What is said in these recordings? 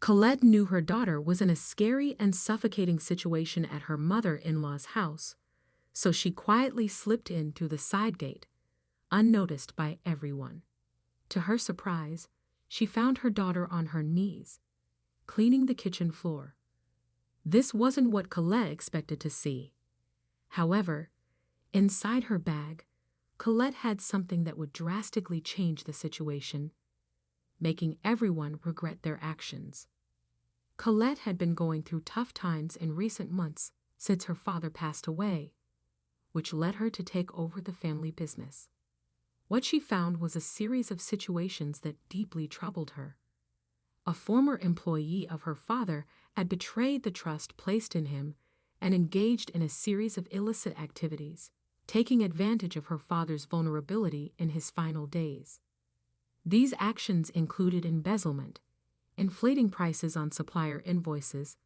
Colette knew her daughter was in a scary and suffocating situation at her mother-in-law's house, so she quietly slipped in through the side gate, unnoticed by everyone. To her surprise, she found her daughter on her knees, cleaning the kitchen floor. This wasn't what Colette expected to see. However, inside her bag, Colette had something that would drastically change the situation, making everyone regret their actions. Colette had been going through tough times in recent months since her father passed away, which led her to take over the family business. What she found was a series of situations that deeply troubled her. A former employee of her father had betrayed the trust placed in him and engaged in a series of illicit activities, taking advantage of her father's vulnerability in his final days. These actions included embezzlement, inflating prices on supplier invoices,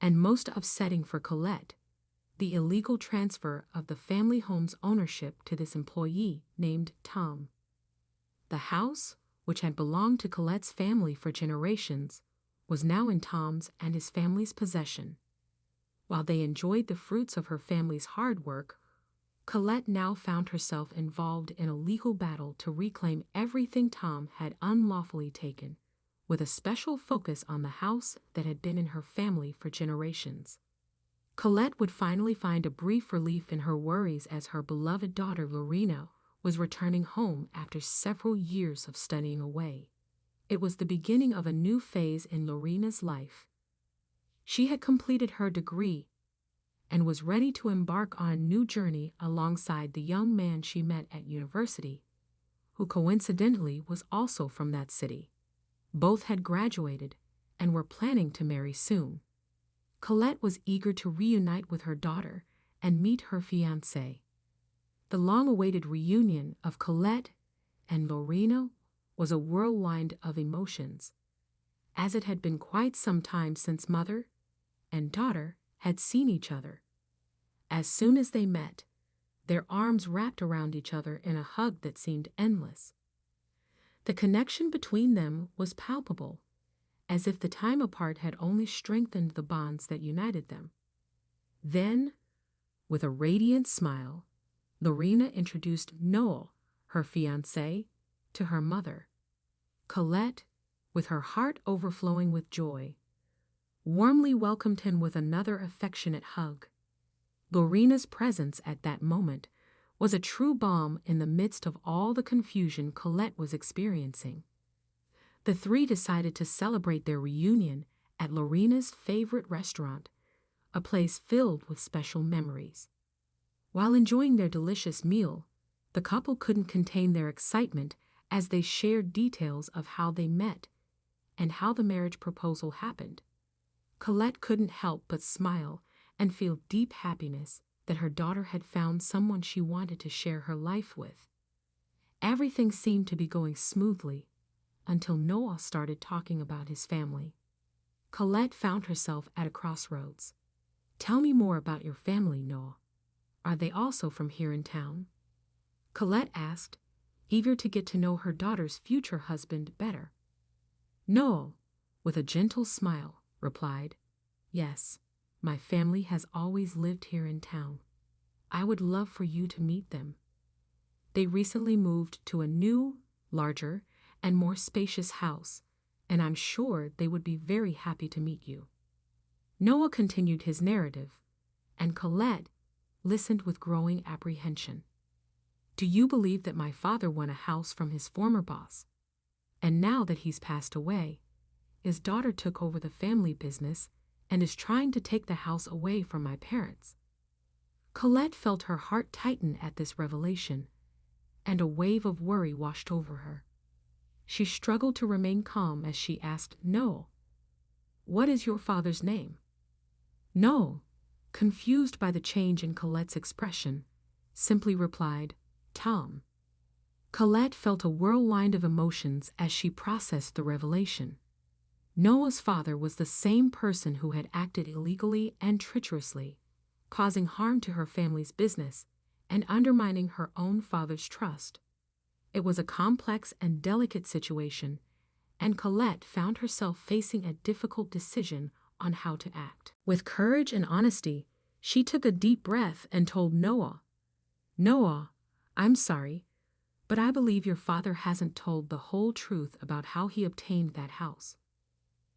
and most upsetting for Colette, the illegal transfer of the family home's ownership to this employee named Tom. The house, which had belonged to Colette's family for generations, was now in Tom's and his family's possession. While they enjoyed the fruits of her family's hard work, Colette now found herself involved in a legal battle to reclaim everything Tom had unlawfully taken, with a special focus on the house that had been in her family for generations. Colette would finally find a brief relief in her worries as her beloved daughter Lorena was returning home after several years of studying away. It was the beginning of a new phase in Lorena's life. She had completed her degree and was ready to embark on a new journey alongside the young man she met at university, who coincidentally was also from that city. Both had graduated and were planning to marry soon. Colette was eager to reunite with her daughter and meet her fiancé. The long-awaited reunion of Colette and Lorena was a whirlwind of emotions, as it had been quite some time since mother and daughter had seen each other. As soon as they met, their arms wrapped around each other in a hug that seemed endless. The connection between them was palpable, as if the time apart had only strengthened the bonds that united them. Then, with a radiant smile, Lorena introduced Noel, her fiancé, to her mother. Colette, with her heart overflowing with joy, warmly welcomed him with another affectionate hug. Lorena's presence at that moment was a true balm in the midst of all the confusion Colette was experiencing. The three decided to celebrate their reunion at Lorena's favorite restaurant, a place filled with special memories. While enjoying their delicious meal, the couple couldn't contain their excitement as they shared details of how they met and how the marriage proposal happened. Colette couldn't help but smile and feel deep happiness that her daughter had found someone she wanted to share her life with. Everything seemed to be going smoothly until Noah started talking about his family. Colette found herself at a crossroads. "Tell me more about your family, Noah. Are they also from here in town?" Colette asked, eager to get to know her daughter's future husband better. Noel, with a gentle smile, replied, "Yes, my family has always lived here in town. I would love for you to meet them. They recently moved to a new, larger, and more spacious house, and I'm sure they would be very happy to meet you." Noah continued his narrative, and Colette listened with growing apprehension. "Do you believe that my father won a house from his former boss? And now that he's passed away, his daughter took over the family business and is trying to take the house away from my parents." Colette felt her heart tighten at this revelation, and a wave of worry washed over her. She struggled to remain calm as she asked Noel, "What is your father's name?" Noel, confused by the change in Colette's expression, simply replied, "Tom." Colette felt a whirlwind of emotions as she processed the revelation. Noah's father was the same person who had acted illegally and treacherously, causing harm to her family's business and undermining her own father's trust. It was a complex and delicate situation, and Colette found herself facing a difficult decision on how to act. With courage and honesty, she took a deep breath and told Noah, "Noah, I'm sorry, but I believe your father hasn't told the whole truth about how he obtained that house.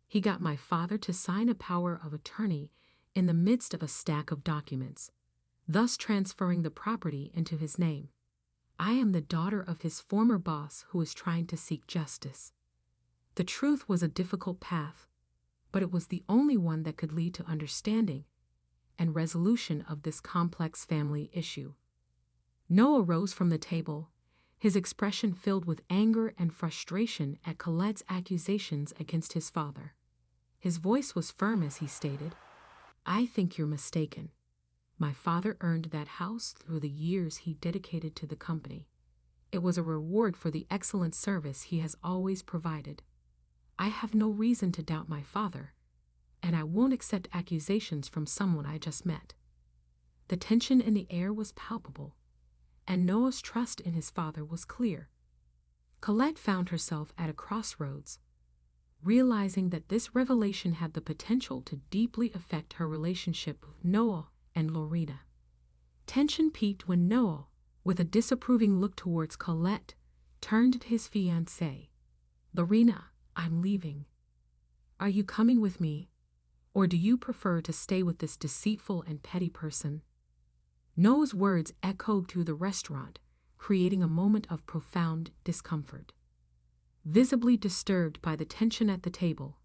He got my father to sign a power of attorney in the midst of a stack of documents, thus transferring the property into his name. I am the daughter of his former boss who is trying to seek justice." The truth was a difficult path, but it was the only one that could lead to understanding and resolution of this complex family issue. Noah rose from the table, his expression filled with anger and frustration at Colette's accusations against his father. His voice was firm as he stated, "I think you're mistaken. My father earned that house through the years he dedicated to the company. It was a reward for the excellent service he has always provided. I have no reason to doubt my father, and I won't accept accusations from someone I just met." The tension in the air was palpable, and Noah's trust in his father was clear. Colette found herself at a crossroads, realizing that this revelation had the potential to deeply affect her relationship with Noah and Lorena. Tension peaked when Noah, with a disapproving look towards Colette, turned to his fiancée. "Lorena, I'm leaving. Are you coming with me, or do you prefer to stay with this deceitful and petty person?" Noah's words echoed through the restaurant, creating a moment of profound discomfort. Visibly disturbed by the tension at the table,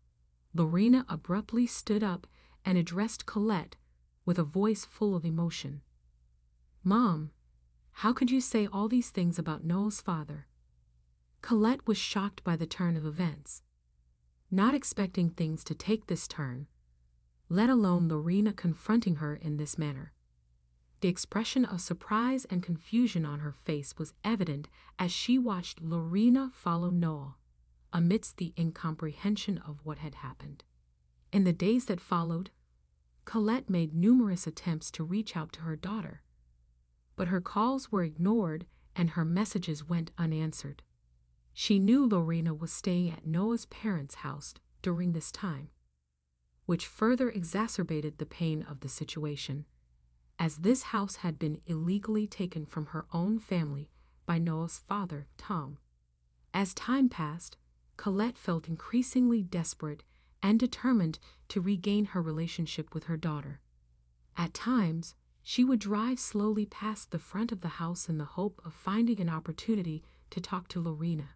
Lorena abruptly stood up and addressed Colette with a voice full of emotion. "Mom, how could you say all these things about Noah's father?" Colette was shocked by the turn of events, not expecting things to take this turn, let alone Lorena confronting her in this manner. The expression of surprise and confusion on her face was evident as she watched Lorena follow Noah, amidst the incomprehension of what had happened. In the days that followed, Colette made numerous attempts to reach out to her daughter, but her calls were ignored and her messages went unanswered. She knew Lorena was staying at Noah's parents' house during this time, which further exacerbated the pain of the situation, as this house had been illegally taken from her own family by Noah's father, Tom. As time passed, Colette felt increasingly desperate and determined to regain her relationship with her daughter. At times, she would drive slowly past the front of the house in the hope of finding an opportunity to talk to Lorena.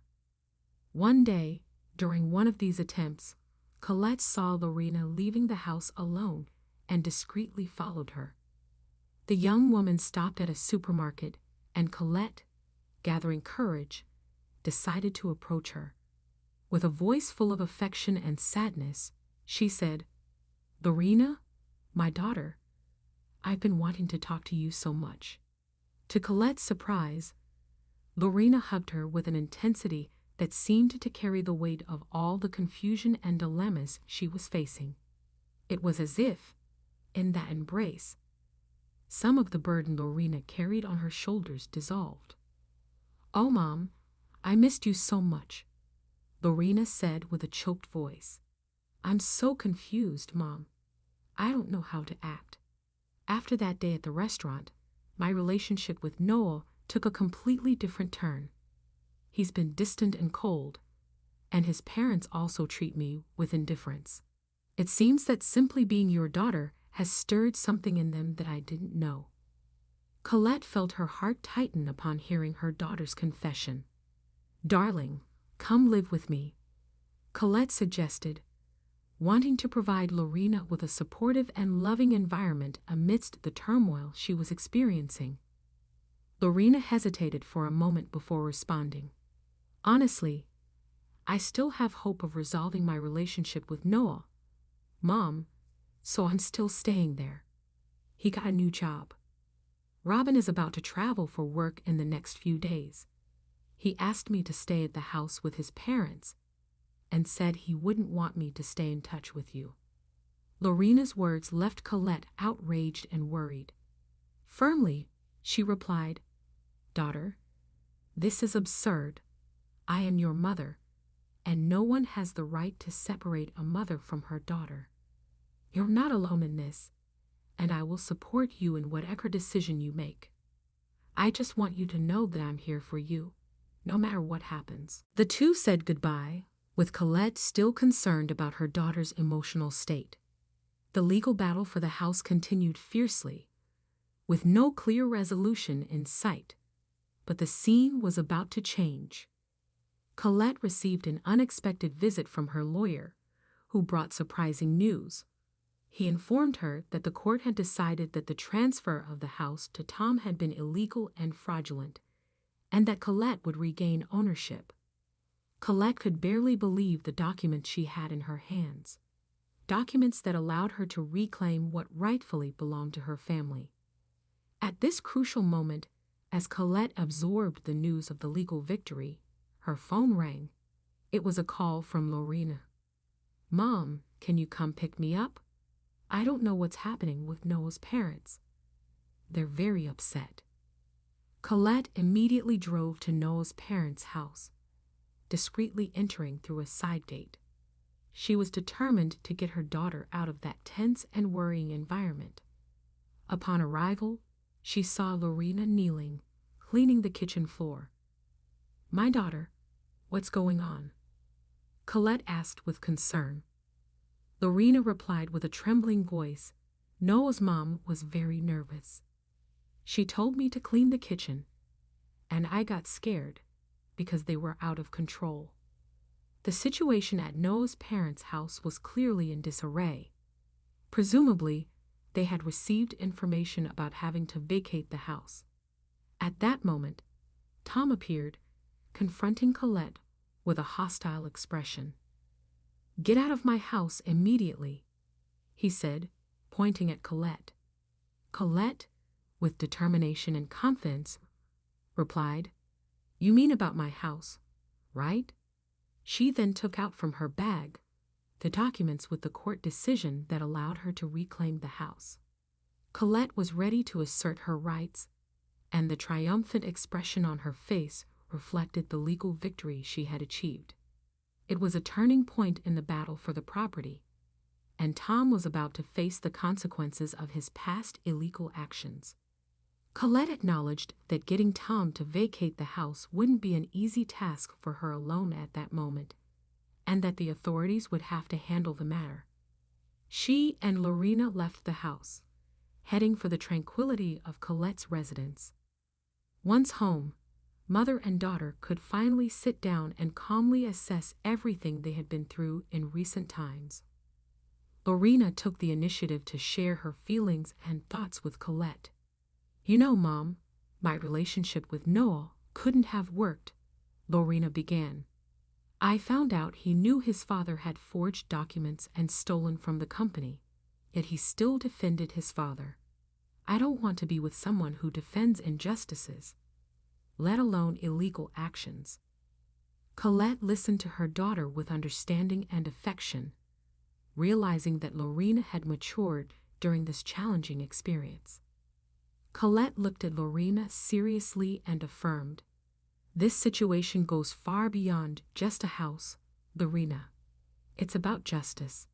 One day, during one of these attempts, Colette saw Lorena leaving the house alone and discreetly followed her. The young woman stopped at a supermarket, and Colette, gathering courage, decided to approach her. With a voice full of affection and sadness, she said, "Lorena, my daughter, I've been wanting to talk to you so much." To Colette's surprise, Lorena hugged her with an intensity that seemed to carry the weight of all the confusion and dilemmas she was facing. It was as if, in that embrace, some of the burden Lorena carried on her shoulders dissolved. "Oh, Mom, I missed you so much," Lorena said with a choked voice. "I'm so confused, Mom. I don't know how to act. After that day at the restaurant, my relationship with Noah took a completely different turn. He's been distant and cold, and his parents also treat me with indifference. It seems that simply being your daughter has stirred something in them that I didn't know." Colette felt her heart tighten upon hearing her daughter's confession. "Darling, come live with me," Colette suggested, wanting to provide Lorena with a supportive and loving environment amidst the turmoil she was experiencing. Lorena hesitated for a moment before responding. "Honestly, I still have hope of resolving my relationship with Noah, Mom, so I'm still staying there. He got a new job. Robin is about to travel for work in the next few days. He asked me to stay at the house with his parents and said he wouldn't want me to stay in touch with you." Lorena's words left Colette outraged and worried. Firmly, she replied, "Daughter, this is absurd. I am your mother, and no one has the right to separate a mother from her daughter. You're not alone in this, and I will support you in whatever decision you make. I just want you to know that I'm here for you, no matter what happens." The two said goodbye, with Colette still concerned about her daughter's emotional state. The legal battle for the house continued fiercely, with no clear resolution in sight. But the scene was about to change. Colette received an unexpected visit from her lawyer, who brought surprising news. He informed her that the court had decided that the transfer of the house to Tom had been illegal and fraudulent, and that Colette would regain ownership. Colette could barely believe the documents she had in her hands, documents that allowed her to reclaim what rightfully belonged to her family. At this crucial moment, as Colette absorbed the news of the legal victory, her phone rang. It was a call from Lorena. "Mom, can you come pick me up? I don't know what's happening with Noah's parents. They're very upset." Colette immediately drove to Noah's parents' house, discreetly entering through a side gate. She was determined to get her daughter out of that tense and worrying environment. Upon arrival, she saw Lorena kneeling, cleaning the kitchen floor. "My daughter, what's going on?" Colette asked with concern. Lorena replied with a trembling voice. Noah's mom was very nervous. "She told me to clean the kitchen, and I got scared because they were out of control." The situation at Noah's parents' house was clearly in disarray. Presumably, they had received information about having to vacate the house. At that moment, Tom appeared, confronting Colette with a hostile expression. "Get out of my house immediately," he said, pointing at Colette. Colette, with determination and confidence, replied, "You mean about my house, right?" She then took out from her bag the documents with the court decision that allowed her to reclaim the house. Colette was ready to assert her rights, and the triumphant expression on her face reflected the legal victory she had achieved. It was a turning point in the battle for the property, and Tom was about to face the consequences of his past illegal actions. Colette acknowledged that getting Tom to vacate the house wouldn't be an easy task for her alone at that moment, and that the authorities would have to handle the matter. She and Lorena left the house, heading for the tranquility of Colette's residence. Once home, mother and daughter could finally sit down and calmly assess everything they had been through in recent times. Lorena took the initiative to share her feelings and thoughts with Colette. "You know, Mom, my relationship with Noah couldn't have worked," Lorena began. "I found out he knew his father had forged documents and stolen from the company, yet he still defended his father. I don't want to be with someone who defends injustices, let alone illegal actions." Colette listened to her daughter with understanding and affection, realizing that Lorena had matured during this challenging experience. Colette looked at Lorena seriously and affirmed, "This situation goes far beyond just a house, Lorena. It's about justice.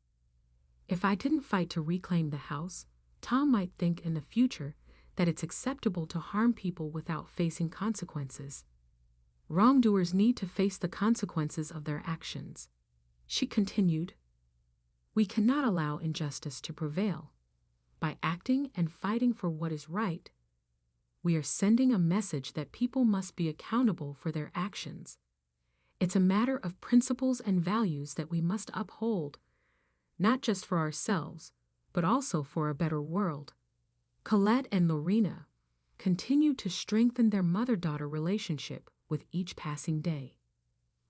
If I didn't fight to reclaim the house, Tom might think in the future that it's acceptable to harm people without facing consequences. Wrongdoers need to face the consequences of their actions." She continued, "We cannot allow injustice to prevail. By acting and fighting for what is right, we are sending a message that people must be accountable for their actions. It's a matter of principles and values that we must uphold, not just for ourselves, but also for a better world." Colette and Lorena continued to strengthen their mother-daughter relationship with each passing day.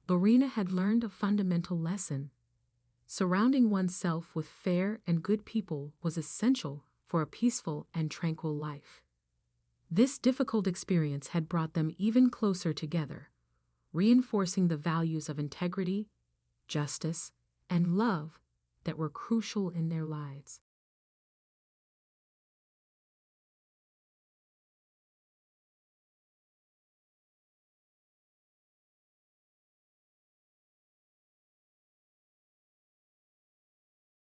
Lorena had learned a fundamental lesson. Surrounding oneself with fair and good people was essential for a peaceful and tranquil life. This difficult experience had brought them even closer together, reinforcing the values of integrity, justice, and love that were crucial in their lives.